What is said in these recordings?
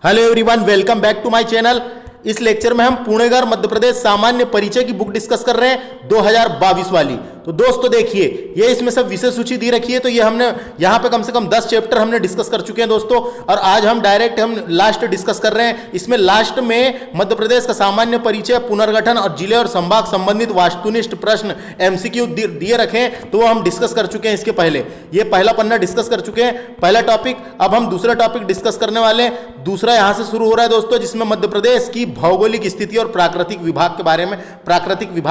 Hello everyone, welcome back to my channel. इस lecture में हम पुणेगर मध्य प्रदेश सामान्य परिचय की बुक डिस्कस कर रहे हैं 2022 वाली। तो दोस्तों देखिए, ये इसमें सब विषय सूची दी रखी है। तो ये हमने यहाँ पे कम से कम 10 चैप्टर हमने डिस्कस कर चुके हैं दोस्तों, और आज हम डायरेक्ट लास्ट डिस्कस कर रहे हैं। इसमें लास्ट में मध्य प्रदेश का सामान्य परिचय, पुनर्गठन और जिले और संभाग संबंधित वास्तुनिष्ठ प्रश्न MCQ दिए रखे हैं, तो वो हम डिस्कस कर चुके हैं। इसके पहले ये पहला पन्ना डिस्कस कर चुके हैं, पहला टॉपिक। अब हम दूसरा टॉपिक डिस्कस करने वाले हैं। दूसरा यहां से शुरू हो रहा है दोस्तों, जिसमें मध्य प्रदेश की भौगोलिक स्थिति और प्राकृतिक विभाग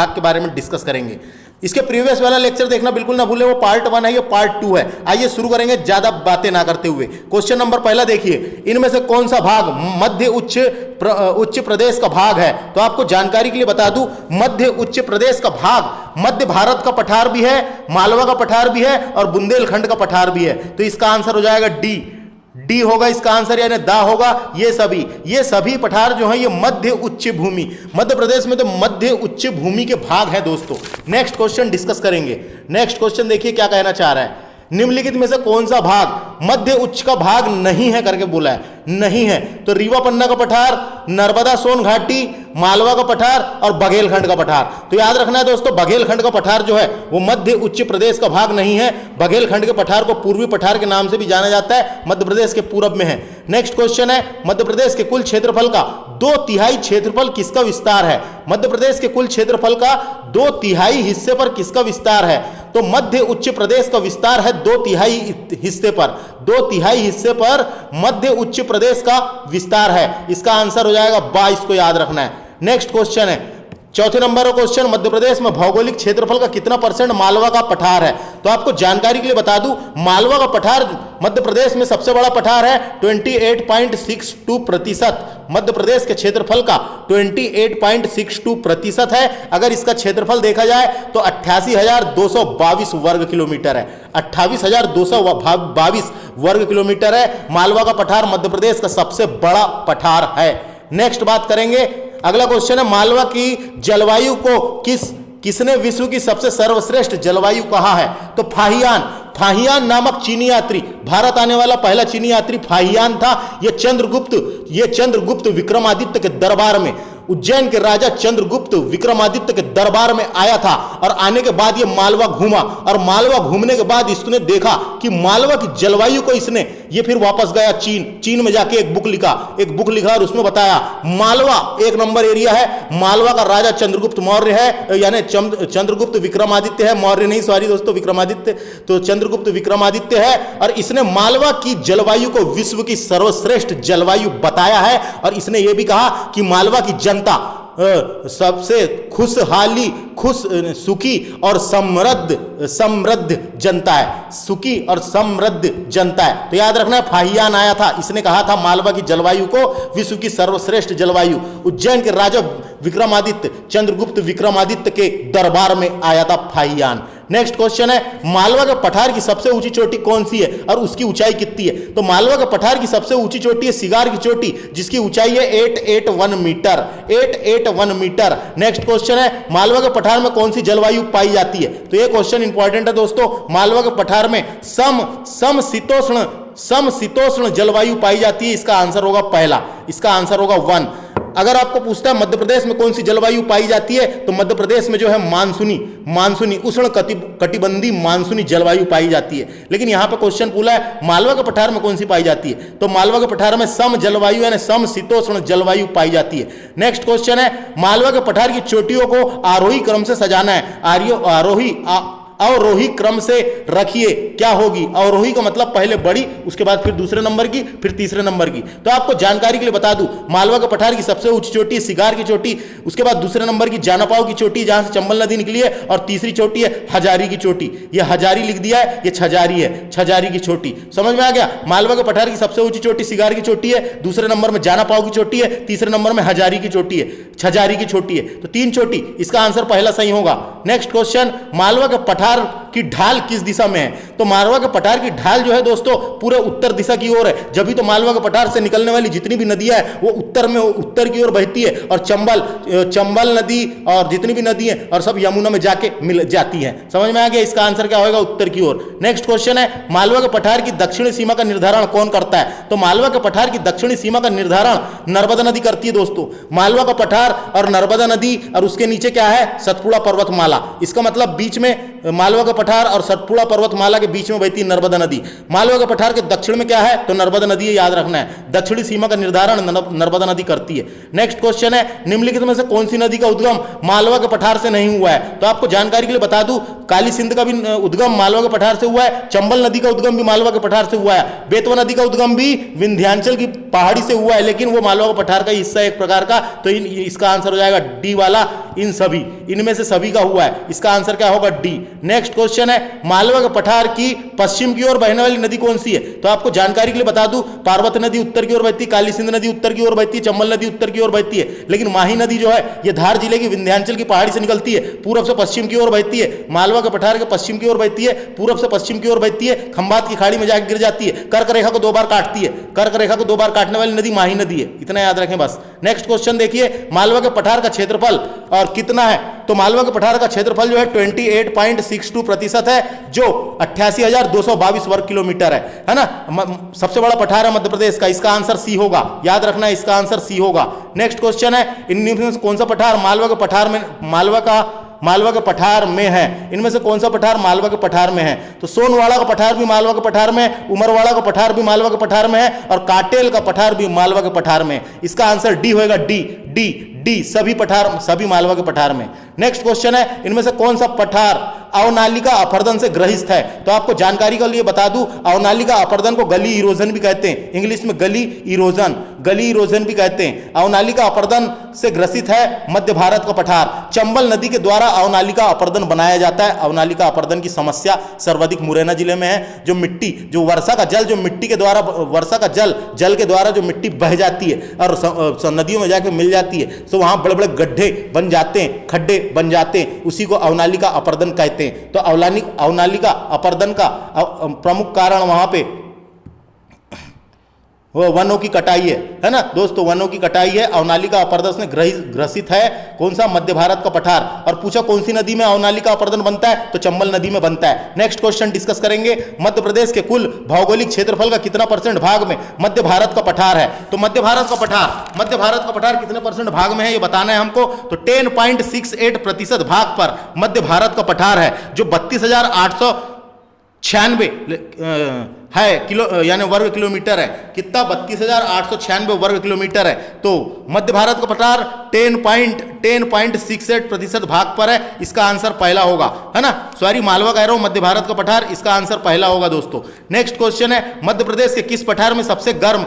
के बारे में डिस्कस करेंगे। इसके प्रीवियस वाला लेक्चर देखना बिल्कुल ना भूलें, वो पार्ट 1 है, ये पार्ट 2 है। आइए शुरू करेंगे ज्यादा बातें ना करते हुए। क्वेश्चन नंबर पहला देखिए, इनमें से कौन सा भाग मध्य उच्च प्रदेश का भाग है? तो आपको जानकारी के लिए बता दूं, मध्य उच्च प्रदेश का भाग मध्य भारत का पठार भी है, मालवा का पठार भी है और बुंदेलखंड का पठार भी है। तो इसका आंसर हो जाएगा डी होगा इसका आंसर, यानी दा होगा। ये सभी पठार जो है ये मध्य उच्च भूमि, मध्य प्रदेश में तो मध्य उच्च भूमि के भाग है दोस्तों। नेक्स्ट क्वेश्चन डिस्कस करेंगे। नेक्स्ट क्वेश्चन देखिए क्या कहना चाह रहा है, निम्नलिखित में से कौन सा भाग मध्य उच्च का भाग नहीं है करके बोला है। नहीं है तो रीवा पन्ना का पठार, नर्मदा सोन घाटी, मालवा का पठार और बघेलखंड का पठार। तो याद रखना है दोस्तों, बघेलखंड का पठार जो है वो मध्य उच्च प्रदेश का भाग नहीं है। बघेलखंड के पठार को पूर्वी पठार के नाम से भी जाना जाता है, मध्य प्रदेश के पूरब में है। नेक्स्ट क्वेश्चन है, मध्य प्रदेश के कुल क्षेत्रफल का 2/3 क्षेत्रफल किसका विस्तार है? मध्य प्रदेश के कुल क्षेत्रफल का 2/3 हिस्से पर किसका विस्तार है? तो मध्य उच्च प्रदेश का विस्तार है 2/3 हिस्से पर। 2/3 हिस्से पर मध्य उच्च प्रदेश का विस्तार है। इसका आंसर हो जाएगा 22 को याद रखना है। नेक्स्ट क्वेश्चन है, चौथे नंबर का क्वेश्चन, मध्य प्रदेश में भौगोलिक क्षेत्रफल का कितना % मालवा का पठार है? तो आपको जानकारी के लिए बता दूं, मालवा का पठार मध्य प्रदेश में सबसे बड़ा पठार है, 28.62%। मध्य प्रदेश के क्षेत्रफल का 28.62% है। अगर इसका क्षेत्रफल देखा जाए तो 88,222 वर्ग किलोमीटर है। 28,222 वर्ग किलोमीटर है। मालवा का पठार मध्य प्रदेश का सबसे बड़ा पठार है। नेक्स्ट बात करेंगे, अगला क्वेश्चन है, मालवा की जलवायु को किसने विश्व की सबसे सर्वश्रेष्ठ जलवायु कहा है? तो फाहियान नामक चीनी यात्री, भारत आने वाला पहला चीनी यात्री फाहियान था। यह चंद्रगुप्त विक्रमादित्य के दरबार में, उज्जैन के राजा चंद्रगुप्त विक्रमादित्य के दरबार में आया था, और आने के बाद ये मालवा घूमा, और मालवा घूमने के बाद इसने देखा कि मालवा की जलवायु को ये फिर वापस गया चीन में जाके एक बुक लिखा और उसमें बताया मालवा 1 नंबर एरिया है। मालवा का राजा चंद्रगुप्त मौर्य है, यानी चंद्रगुप्त विक्रमादित्य है, मौर्य नहीं, सॉरी दोस्तों, विक्रमादित्य। तो चंद्रगुप्त विक्रमादित्य है, और इसने मालवा की जलवायु को विश्व की सर्वश्रेष्ठ जलवायु बताया है। और इसने यह भी कहा कि मालवा की जनता सबसे सुखी और समृद्ध जनता है। सुखी और समृद्ध जनता है। तो याद रखना, फाहियान आया था, इसने कहा था मालवा की जलवायु को विश्व की सर्वश्रेष्ठ जलवायु। उज्जैन के राजा विक्रमादित्य, चंद्रगुप्त विक्रमादित्य के दरबार में आया था फाहियान। नेक्स्ट क्वेश्चन है, मालवा के पठार की सबसे ऊंची चोटी कौन सी है और उसकी ऊंचाई कितनी है? तो मालवा के पठार की सबसे ऊंची चोटी है सिगार की चोटी, जिसकी ऊंचाई है 881 मीटर। 881 मीटर। नेक्स्ट क्वेश्चन है, मालवा के पठार में कौन सी जलवायु पाई जाती है? तो यह क्वेश्चन इंपॉर्टेंट है दोस्तों। मालवा के पठार में समशीतोष्ण जलवायु पाई जाती है। इसका आंसर होगा पहला, इसका आंसर होगा 1। अगर आपको पूछता है मध्य प्रदेश में कौन सी जलवायु पाई जाती है, तो मध्य प्रदेश में जो है मानसूनी उष्ण कटिबंधी मानसूनी जलवायु पाई जाती है। लेकिन यहां पे क्वेश्चन पूछा है मालवा के पठार में कौन सी पाई जाती है? तो मालवा के पठार में सम जलवायु यानी समशीतोष्ण जलवायु पाई जाती है। नेक्स्ट क्वेश्चन है, मालवा के पठार की चोटियों को आरोही क्रम से सजाना है। अवरोही क्रम से रखिए, क्या होगी? अवरोही का मतलब पहले बड़ी, उसके बाद फिर दूसरे नंबर की, फिर तीसरे नंबर की। तो आपको जानकारी के लिए बता दूं, मालवा के पठार की सबसे ऊंची चोटी सिगार की चोटी, उसके बाद दूसरे नंबर की जानापाव की चोटी जहां से चंबल नदी निकली है, और तीसरी चोटी है हजारी की चोटी। यह हजारी लिख दिया है, यह छजारी है, छजारी की चोटी। समझ में आ गया? मालवा के पठार की सबसे ऊंची चोटी सिगार की चोटी है, दूसरे नंबर में जानापाव की चोटी है, तीसरे नंबर में हजारी की चोटी है। छजारी की चोटी है, तो 3 चोटी, इसका आंसर पहला सही होगा। नेक्स्ट क्वेश्चन, मालवा के पठार की ढाल किस दिशा में है? तो मालवा के पठार की ढाल जो है दोस्तों पूरे उत्तर दिशा की ओर है, जब भी तो मालवा के पठार से निकलने वाली जितनी भी नदियां हैं वो उत्तर की ओर बहती है, और चंबल नदी और जितनी भी नदी है और सब यमुना में जाके मिल जाती है। समझ में आ गया? इसका आंसर क्या होगा? उत्तर की ओर। नेक्स्ट क्वेश्चन है, मालवा के पठार की दक्षिणी सीमा का निर्धारण कौन करता है? तो मालवा के पठार की दक्षिणी सीमा का निर्धारण नर्मदा नदी करती है दोस्तों। मालवा का पठार और नर्मदा नदी और उसके नीचे क्या है? सतपुड़ा पर्वतमाला। इसका मतलब बीच में मालवा का पठार और सतपुड़ा पर्वतमाला के बीच में बहती है नर्मदा नदी। मालवा के पठार के दक्षिण में क्या है? तो नर्मदा नदी है, याद रखना है। दक्षिणी सीमा का निर्धारण नर्मदा नदी करती है। नेक्स्ट क्वेश्चन है, निम्नलिखित में से कौन सी नदी का उद्गम मालवा के पठार से नहीं हुआ है? तो आपको जानकारी के लिए बता दूं, काली सिंध का भी उद्गम मालवा के पठार से हुआ है, चंबल नदी का उद्गम भी मालवा के पठार से हुआ है, बेतवा नदी का उद्गम भी विंध्याचल की पहाड़ी से हुआ है, लेकिन वो मालवा के पठार का हिस्सा एक प्रकार का। तो इसका आंसर हो जाएगा डी वाला, इन सभी, इनमें से सभी का हुआ है। इसका आंसर क्या होगा? डी। नेक्स्ट क्वेश्चन है, मालवा के पठार की पश्चिम की ओर बहने वाली नदी कौन सी है? तो आपको जानकारी के लिए बता दूं, पार्वती नदी उत्तर की ओर बहती है, काली सिंध नदी उत्तर की ओर बहती है, चंबल नदी उत्तर की ओर बहती है, लेकिन माही नदी जो है ये धार जिले की विंध्याचल की पहाड़ी से निकलती है, पूर्व से पश्चिम की ओर बहती है। मालवा के पठार के पश्चिम की ओर बहती है, पूर्व से पश्चिम की ओर बहती है, खंबात की खाड़ी में जाकर गिर जाती है, कर्क रेखा को 2 बार काटती है। कर्क रेखा को 2 बार काटने वाली नदी माही नदी है, इतना याद रखें बस। नेक्स्ट क्वेश्चन देखिए, मालवा के पठार का क्षेत्रफल और कितना है? तो मालवा के पठार का क्षेत्रफल जो है 28.62% है, जो 88,222 वर्ग किलोमीटर है ना। सबसे बड़ा पठार है मध्य प्रदेश का, इसका आंसर सी होगा, याद रखना है, इसका आंसर सी होगा। नेक्स्ट क्वेश्चन है, इनमें से कौन सा पठार मालवा के पठार में है? इनमें से कौन सा पठार मालवा के पठार में है? तो सोनवाड़ा का पठार भी मालवा के पठार में है, उमरवाड़ा का पठार भी मालवा के पठार में है, और काटेल का पठार भी मालवा के पठार में है। इसका आंसर डी होगा, डी, सभी मालवा के पठार में। नेक्स्ट क्वेश्चन है, इनमें से कौन सा पठार अवनालिका अपरदन से ग्रसित है? तो आपको जानकारी के लिए बता दूं, अवनालिका अपरदन को गली इरोजन भी कहते हैं, इंग्लिश में गली इरोजन भी कहते हैं। अवनालिका अपरदन से ग्रसित है मध्य भारत का पठार। चंबल नदी के द्वारा अवनालिका अपरदन बनाया जाता है। अवनालिका अपरदन की समस्या सर्वाधिक मुरैना जिले में है। जो वर्षा का जल, जो मिट्टी के द्वारा, वर्षा का जल के द्वारा जो मिट्टी बह जाती है और नदियों में जाकर मिल जाती है, तो वहां बड़े बड़े गड्ढे बन जाते हैं, खड्डे बन जाते हैं, उसी को अवनालिका अपरदन कहते हैं। तो अवनालिका अपरदन का प्रमुख कारण वहां पे वो वनों की कटाई है ना दोस्तों, वनों की कटाई है। अवनालिका अपरदन से ग्रसित है कौन सा? मध्य भारत का पठार। और पूछा कौन सी नदी में अवनालिका अपरदन बनता है? तो चंबल नदी में बनता है। नेक्स्ट क्वेश्चन डिस्कस करेंगे, मध्य प्रदेश के कुल भौगोलिक क्षेत्रफल का कितना % भाग में मध्य भारत का पठार है? तो मध्य भारत का पठार कितने % भाग में है ये बताना है हमको। तो 10.68% भाग पर मध्य भारत का पठार है, जो 32,896 है यानी वर्ग किलोमीटर है। कितना? 32,896 वर्ग किलोमीटर है। तो मध्य भारत का पठार 10.68% भाग पर है, इसका आंसर पहला होगा, है ना। सॉरी, मालवा कह रहा हूं, मध्य भारत का पठार, इसका आंसर पहला होगा दोस्तों। नेक्स्ट क्वेश्चन है, मध्य प्रदेश के किस पठार में सबसे कम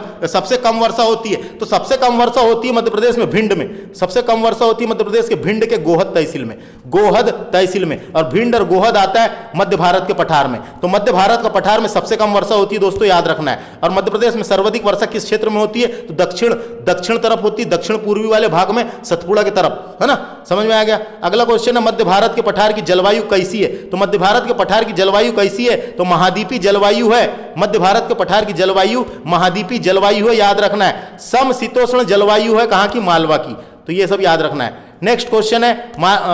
वर्षा होती है? तो सबसे कम वर्षा होती है मध्य प्रदेश में भिंड में। सबसे कम वर्षा होती है मध्य प्रदेश के भिंड के गोहद तहसील में, और भिंड और गोहद आता है मध्य भारत के पठार में। तो मध्य भारत का पठार में सबसे कम वर्षा होती है दोस्तों, याद रखना है। और मध्य प्रदेश में सर्वाधिक वर्षा किस क्षेत्र में होती है? तो दक्षिण तरफ होती है, दक्षिण पूर्वी वाले भाग में, सतपुड़ा की तरफ, है ना। समझ में आ गया। अगला क्वेश्चन है, मध्य भारत के पठार की जलवायु कैसी है? तो मध्य भारत के पठार की जलवायु कैसी है? तो महाद्वीपीय जलवायु है। मध्य भारत के पठार की जलवायु महाद्वीपीय जलवायु है, याद रखना है। समशीतोष्ण जलवायु है कहां की? मालवा की। तो ये सब याद रखना है। नेक्स्ट क्वेश्चन है,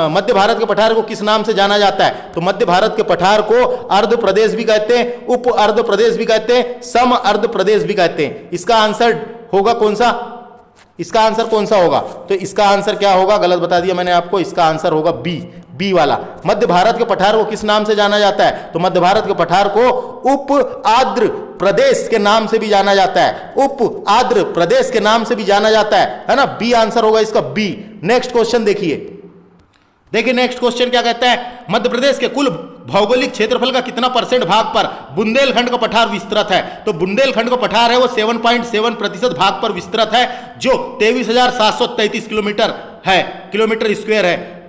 मध्य भारत के पठार को किस नाम से जाना जाता है? तो मध्य भारत के पठार को अर्ध प्रदेश भी कहते हैं, उप अर्ध प्रदेश भी कहते हैं, सम अर्ध प्रदेश भी कहते हैं। इसका आंसर होगा कौन सा? इसका आंसर कौन सा होगा? तो इसका आंसर क्या होगा? गलत बता दिया मैंने आपको, इसका आंसर होगा बी वाला। मध्य भारत के पठार को किस नाम से जाना जाता है? तो मध्य भारत के पठार को उप आर्द्र प्रदेश के नाम से भी जाना जाता है, उप आर्द्र प्रदेश के नाम से भी जाना जाता है ना। बी आंसर होगा इसका, बी। नेक्स्ट क्वेश्चन देखिए नेक्स्ट क्वेश्चन क्या कहता है, मध्य प्रदेश के कुल भौगोलिक क्षेत्रफल का कितना % भाग पर बुंदेलखंड का पठार विस्तृत है? तो बुंदेलखंड का पठार है वो 7.7% भाग पर विस्तृत है, जो 23,733 किलोमीटर स्क्वायर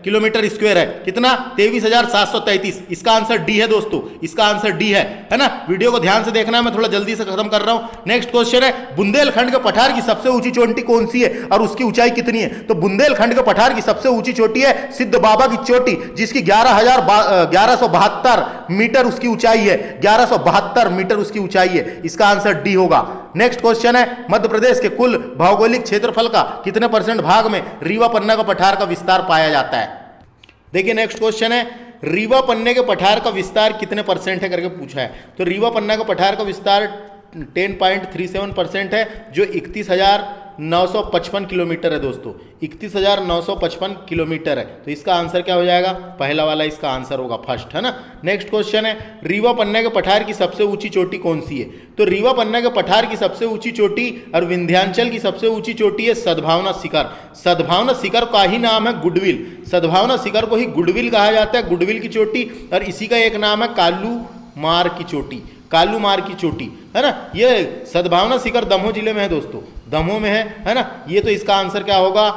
किलोमीटर स्क्वायर है। कितना? 23,733। इसका आंसर डी है दोस्तों, इसका आंसर डी है ना। वीडियो को ध्यान से देखना, मैं थोड़ा जल्दी से खत्म कर रहा हूं। नेक्स्ट क्वेश्चन है, बुंदेलखंड के पठार की सबसे ऊंची चोटी कौन सी है और उसकी ऊंचाई कितनी है? तो बुंदेलखंड के पठार की सबसे ऊंची चोटी है सिद्ध बाबा की चोटी, जिसकी 11,1272 मीटर उसकी ऊंचाई है। 1172 मीटर उसकी ऊंचाई है। इसका आंसर डी होगा। नेक्स्ट क्वेश्चन है, मध्य प्रदेश के कुल भौगोलिक क्षेत्रफल का कितने परसेंट भाग में रीवा पन्ना का पठार का विस्तार पाया जाता है? देखिए नेक्स्ट क्वेश्चन है, रीवा पन्ने के पठार का विस्तार कितने परसेंट है करके पूछा है। तो रीवा पन्ना का पठार का विस्तार 10.37% है, जो 31,955 किलोमीटर है दोस्तों। 31,955 किलोमीटर है। तो इसका आंसर क्या हो जाएगा? पहला वाला इसका आंसर होगा, फर्स्ट, है ना। नेक्स्ट क्वेश्चन है, रीवा पन्ना के पठार की सबसे ऊंची चोटी कौन सी है? तो रीवा पन्ना के पठार की सबसे ऊंची चोटी और विंध्याचल की सबसे ऊंची चोटी है सद्भावना शिखर। सद्भावना शिखर का ही नाम है गुडविल। सद्भावना शिखर को ही गुडविल कहा जाता है, गुडविल की चोटी। और इसी का एक नाम है कालू मार की चोटी, कालू मार की चोटी, है ना। ये सद्भावना शिखर दमोह जिले में है दोस्तों, दमोह में है ना। ये तो इसका आंसर क्या होगा?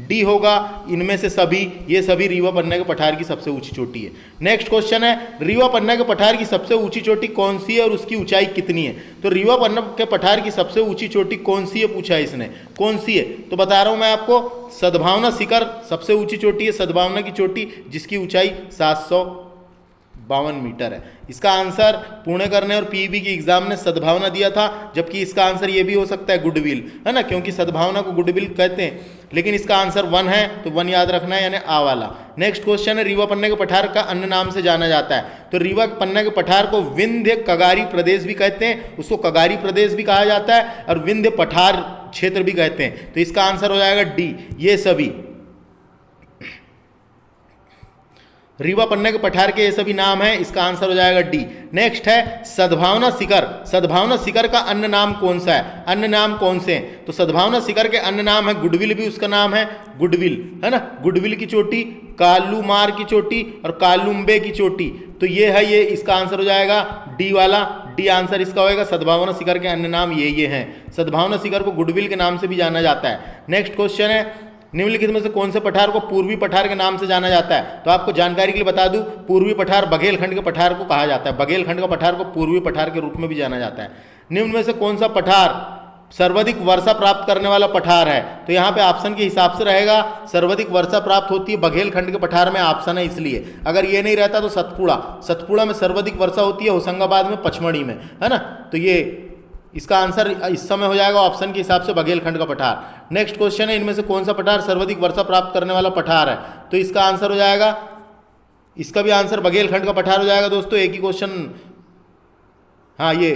डी होगा। इनमें से सभी, ये सभी रीवा पन्ना के पठार की सबसे ऊंची चोटी है। नेक्स्ट क्वेश्चन है, रीवा पन्ना के पठार की सबसे ऊंची चोटी कौन सी है और उसकी ऊंचाई कितनी है? तो रीवा पन्ना के पठार की सबसे ऊंची चोटी कौन सी है पूछा है इसने, कौन सी है? तो बता रहा हूं मैं आपको, सद्भावना शिखर सबसे ऊंची चोटी है, सद्भावना की चोटी, जिसकी ऊंचाई 752 मीटर है। इसका आंसर पुणे करने और पीईबी की एग्जाम ने सद्भावना दिया था, जबकि इसका आंसर ये भी हो सकता है गुडविल, है ना, क्योंकि सद्भावना को गुडविल कहते हैं। लेकिन इसका आंसर 1 है, तो 1 याद रखना है, यानी आ वाला। नेक्स्ट क्वेश्चन है, रीवा पन्ना के पठार का अन्य नाम से जाना जाता है। तो रीवा पन्ना के पठार को विंध्य कगारी प्रदेश भी कहते हैं, उसको कगारी प्रदेश भी कहा जाता है, और विंध्य पठार क्षेत्र भी कहते हैं। तो इसका आंसर हो जाएगा डी, ये सभी रीवा पन्ना के पठार के ये सभी नाम है। इसका आंसर हो जाएगा डी। नेक्स्ट है, सद्भावना शिखर। सद्भावना शिखर का अन्य नाम कौन सा है? अन्य नाम कौन से हैं? तो सद्भावना शिखर के अन्य नाम है गुडविल, भी उसका नाम है गुडविल, है ना। गुडविल की चोटी, कालूमार की चोटी और कालुम्बे की चोटी। तो ये है, ये इसका आंसर हो जाएगा डी वाला। डी आंसर इसका होएगा। सद्भावना शिखर के अन्य नाम ये हैं। सद्भावना शिखर को गुडविल के नाम से भी जाना जाता है। नेक्स्ट क्वेश्चन है, निम्नलिखित में से कौन से पठार को पूर्वी पठार के नाम से जाना जाता है? तो आपको जानकारी के लिए बता दूं, पूर्वी पठार बघेलखंड के पठार को कहा जाता है। बघेलखंड का पठार को पूर्वी पठार के रूप में भी जाना जाता है। निम्न में से कौन सा पठार सर्वाधिक वर्षा प्राप्त करने वाला पठार है? तो यहाँ पे ऑप्शन के हिसाब से रहेगा, सर्वाधिक वर्षा प्राप्त होती है बघेलखंड के पठार में, ऑप्शन है इसलिए। अगर ये नहीं रहता तो सतपुड़ा में सर्वाधिक वर्षा होती है, होशंगाबाद में, पचमढ़ी में, है ना। तो ये इसका आंसर इस समय हो जाएगा ऑप्शन के हिसाब से बघेलखंड का पठार। नेक्स्ट क्वेश्चन है, इनमें से कौन सा पठार सर्वाधिक वर्षा प्राप्त करने वाला पठार है? तो इसका आंसर हो जाएगा, इसका भी आंसर बघेलखंड का पठार हो जाएगा दोस्तों। एक ही क्वेश्चन, हाँ ये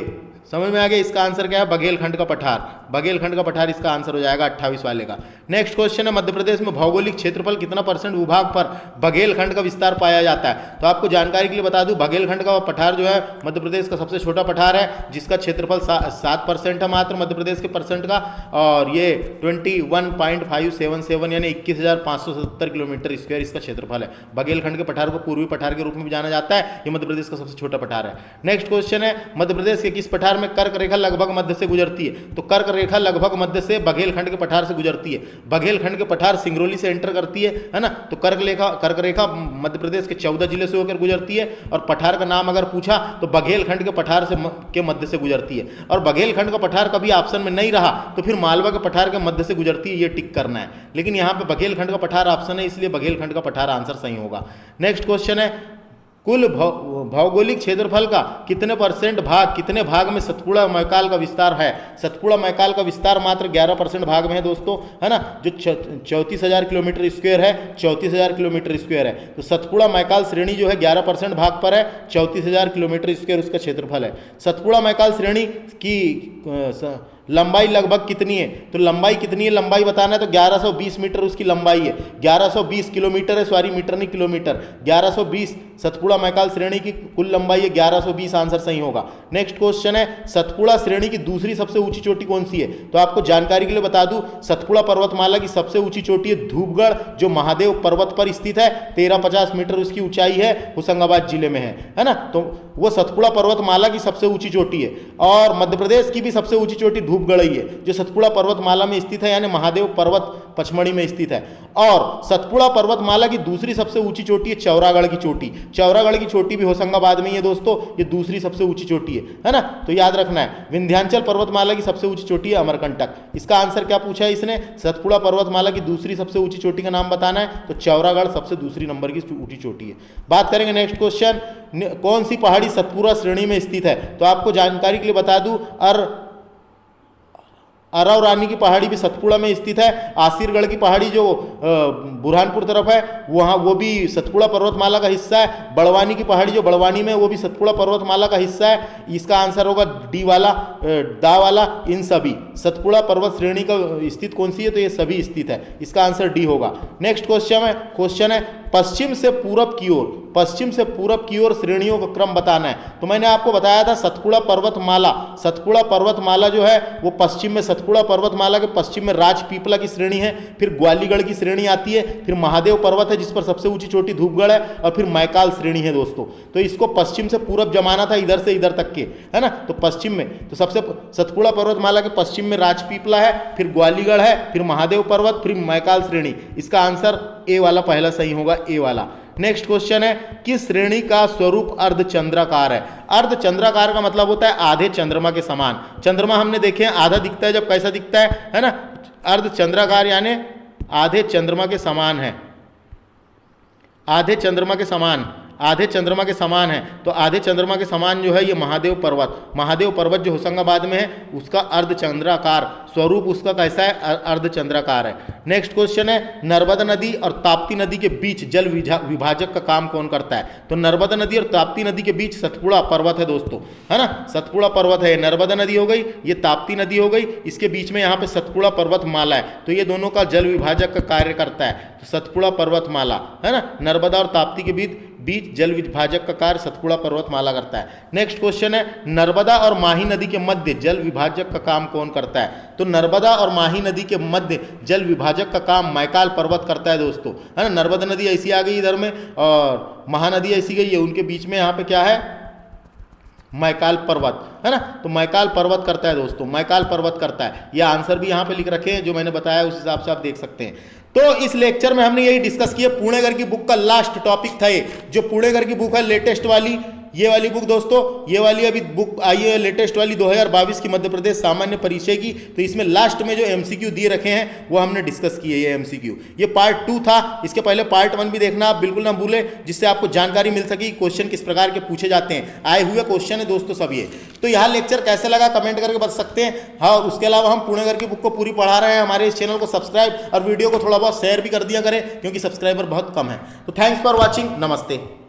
समझ में आ गया। इसका आंसर क्या है? बघेलखंड का पठार। बघेलखंड का पठार इसका आंसर हो जाएगा 28 वाले का। नेक्स्ट क्वेश्चन है, मध्य प्रदेश में भौगोलिक क्षेत्रफल कितना परसेंट भूभाग पर बघेलखंड का विस्तार पाया जाता है? तो आपको जानकारी के लिए बता दूं, बघेलखंड का पठार जो है मध्य प्रदेश का सबसे छोटा पठार है, जिसका क्षेत्रफल 7% है मात्र मध्य प्रदेश के परसेंट का, और ये 21.577 यानी 21,570 किलोमीटर स्क्वायर इसका क्षेत्रफल है। बघेलखंड के पठार को पूर्वी पठार के रूप में भी जाना जाता है। ये मध्य प्रदेश का सबसे छोटा पठार है। नेक्स्ट क्वेश्चन है, मध्य प्रदेश के किस पठार में कर्क रेखा लगभग मध्य से गुजरती है? तो कर्क रेखा लगभग मध्य से बघेलखंड के पठार से गुजरती है। बघेलखंड के पठार सिंगरौली से एंटर करती है ना। तो कर्क रेखा मध्य प्रदेश के 14 जिले से होकर गुजरती है, और पठार का नाम अगर पूछा तो बघेलखंड के पठार से के मध्य से गुजरती है। और बघेलखंड का पठार कभी ऑप्शन में नहीं रहा तो फिर मालवा के पठार के मध्य से गुजरती है, ये टिक करना है। लेकिन यहाँ पे बघेलखंड का पठार ऑप्शन है, इसलिए बघेलखंड का पठार आंसर सही होगा। नेक्स्ट क्वेश्चन है, कुल भौगोलिक क्षेत्रफल का कितने भाग में सतपुड़ा मैकाल का विस्तार है? सतपुड़ा मैकाल का विस्तार मात्र 11% भाग में है दोस्तों, है ना। जो 34,000 किलोमीटर स्क्वायर है, 34,000 किलोमीटर स्क्वायर है। तो सतपुड़ा मैकाल श्रेणी जो है 11% भाग पर है, 34,000 किलोमीटर स्क्वायर उसका क्षेत्रफल है। सतपुड़ा मैकाल श्रेणी की लंबाई लगभग कितनी है? तो लंबाई कितनी है, लंबाई बताना है तो 1120 मीटर उसकी लंबाई है। 1120 किलोमीटर है, सॉरी मीटर नहीं किलोमीटर, 1120 सतपुड़ा मैकाल श्रेणी की कुल लंबाई है 1120, आंसर सही होगा। नेक्स्ट क्वेश्चन है, सतपुड़ा श्रेणी की दूसरी सबसे ऊंची चोटी कौन सी है? तो आपको जानकारी के लिए बता दूं, सतपुड़ा पर्वतमाला की सबसे ऊंची चोटी है धूपगढ़, जो महादेव पर्वत पर स्थित है। 1350 मीटर उसकी ऊंचाई है, होशंगाबाद जिले में है ना। तो वो सतपुड़ा पर्वतमाला की सबसे ऊंची चोटी है। और मध्य प्रदेश की भी सबसे ऊंची चोटी धूपगढ़ई है जो सतपुड़ा पर्वतमाला में स्थित है, यानी महादेव पर्वत पचमढ़ी में स्थित है। और सतपुड़ा पर्वतमाला की दूसरी सबसे ऊंची चोटी है चौरागढ़ की चोटी। चौरागढ़ की चोटी भी होशंगाबाद में ही है दोस्तों, ये दूसरी सबसे ऊंची चोटी है ना, तो याद रखना है। विंध्याचल पर्वतमाला की सबसे ऊंची चोटी है अमरकंटक। इसका आंसर क्या पूछा है इसने, सतपुड़ा पर्वतमाला की दूसरी सबसे ऊंची चोटी का नाम बताना है, तो चौरागढ़ सबसे दूसरी नंबर की ऊंची चोटी है। बात करेंगे नेक्स्ट क्वेश्चन, कौन सी पहाड़ी सतपुड़ा श्रेणी में स्थित है, तो आपको जानकारी के लिए बता दूं अरव रानी की पहाड़ी भी सतपुड़ा में स्थित है। आसिरगढ़ की पहाड़ी जो बुरहानपुर तरफ है वहाँ वो भी सतपुड़ा पर्वतमाला का हिस्सा है। बड़वानी की पहाड़ी जो बड़वानी में वो भी सतपुड़ा पर्वतमाला का हिस्सा है। इसका आंसर होगा डी वाला, दा वाला, इन सभी सतपुड़ा पर्वत श्रेणी का स्थित कौन सी है, तो ये सभी स्थित है। इसका आंसर डी होगा। नेक्स्ट क्वेश्चन है पश्चिम से पूरब की ओर, पश्चिम से पूरब की ओर श्रेणियों का क्रम बताना है। तो मैंने आपको बताया था सतपुड़ा पर्वतमाला जो है वो पश्चिम में, सतपुड़ा पर्वतमाला के पश्चिम में राजपीपला की श्रेणी है, फिर ग्वालीगढ़ की श्रेणी आती है, फिर महादेव पर्वत है जिस पर सबसे ऊंची चोटी धूपगढ़ है, और फिर मैकाल श्रेणी है दोस्तों। तो इसको पश्चिम से पूरब जमाना था, इधर से इधर तक के, है ना, तो पश्चिम में तो सबसे सतपुड़ा पर्वतमाला के पश्चिम में राजपीपला है, फिर ग्वालीगढ़ है, फिर महादेव पर्वत, फिर मैकाल श्रेणी। इसका आंसर ए वाला पहला सही होगा, ए वाला। नेक्स्ट क्वेश्चन है किस श्रेणी का स्वरूप अर्धचंद्राकार है। अर्धचंद्राकार का मतलब होता है आधे चंद्रमा के समान। चंद्रमा हमने देखे हैं आधा दिखता है जब कैसा दिखता है ना, अर्धचंद्राकार यानी आधे चंद्रमा के समान है, आधे चंद्रमा के समान, आधे चंद्रमा के समान है। तो आधे चंद्रमा के समान जो है ये महादेव पर्वत जो होशंगाबाद में है उसका अर्धचंद्राकार स्वरूप उसका कैसा है, अर्धचंद्राकार है। नेक्स्ट क्वेश्चन है नर्मदा नदी और ताप्ती नदी के बीच जल विभाजक का काम कौन करता है। तो नर्मदा नदी और ताप्ती नदी के बीच सतपुड़ा पर्वत है दोस्तों, है ना, सतपुड़ा पर्वत है। नर्मदा नदी हो गई, ये ताप्ती नदी हो गई, इसके बीच में यहाँ पे सतपुड़ा पर्वतमाला है, तो ये दोनों का जल विभाजक का कार्य करता है। तो सतपुड़ा पर्वतमाला, है ना, नर्मदा और ताप्ती के बीच जल विभाजक का कार्य सतपुड़ा पर्वतमाला करता है। नेक्स्ट क्वेश्चन है नर्मदा और माही नदी के मध्य जल विभाजक का काम कौन करता है। तो नर्मदा और माही नदी के मध्य जल विभाजक का काम मैकाल पर्वत करता है दोस्तों, है ना। नर्मदा नदी ऐसी आ गई इधर में और महानदी ऐसी गई है, उनके बीच में यहाँ पे क्या है, मैकाल पर्वत, है ना, तो मैकाल पर्वत करता है दोस्तों, मैकाल पर्वत करता है। यह आंसर भी यहाँ पे लिख रखे हैं जो मैंने बताया, उस हिसाब से आप देख सकते हैं। तो इस लेक्चर में हमने यही डिस्कस किया। पुणेगर की बुक का लास्ट टॉपिक था ये, जो पुणेगर की बुक है लेटेस्ट वाली, ये वाली बुक दोस्तों, ये वाली अभी बुक आई है लेटेस्ट वाली 2022 की मध्य प्रदेश सामान्य परिचय की। तो इसमें लास्ट में जो एमसीक्यू दिए रखे हैं वो हमने डिस्कस किए। ये एमसीक्यू ये पार्ट 2 था, इसके पहले पार्ट 1 भी देखना आप बिल्कुल ना भूलें, जिससे आपको जानकारी मिल सके क्वेश्चन किस प्रकार के पूछे जाते हैं। आए हुए क्वेश्चन है दोस्तों सब ये। तो यहाँ लेक्चर कैसे लगा कमेंट करके बता सकते हैं। हाँ, उसके अलावा हम पुणेगर की बुक को पूरी पढ़ा रहे हैं। हमारे इस चैनल को सब्सक्राइब और वीडियो को थोड़ा बहुत शेयर भी कर दिया करें, क्योंकि सब्सक्राइबर बहुत कम है। तो थैंक्स फॉर वॉचिंग, नमस्ते।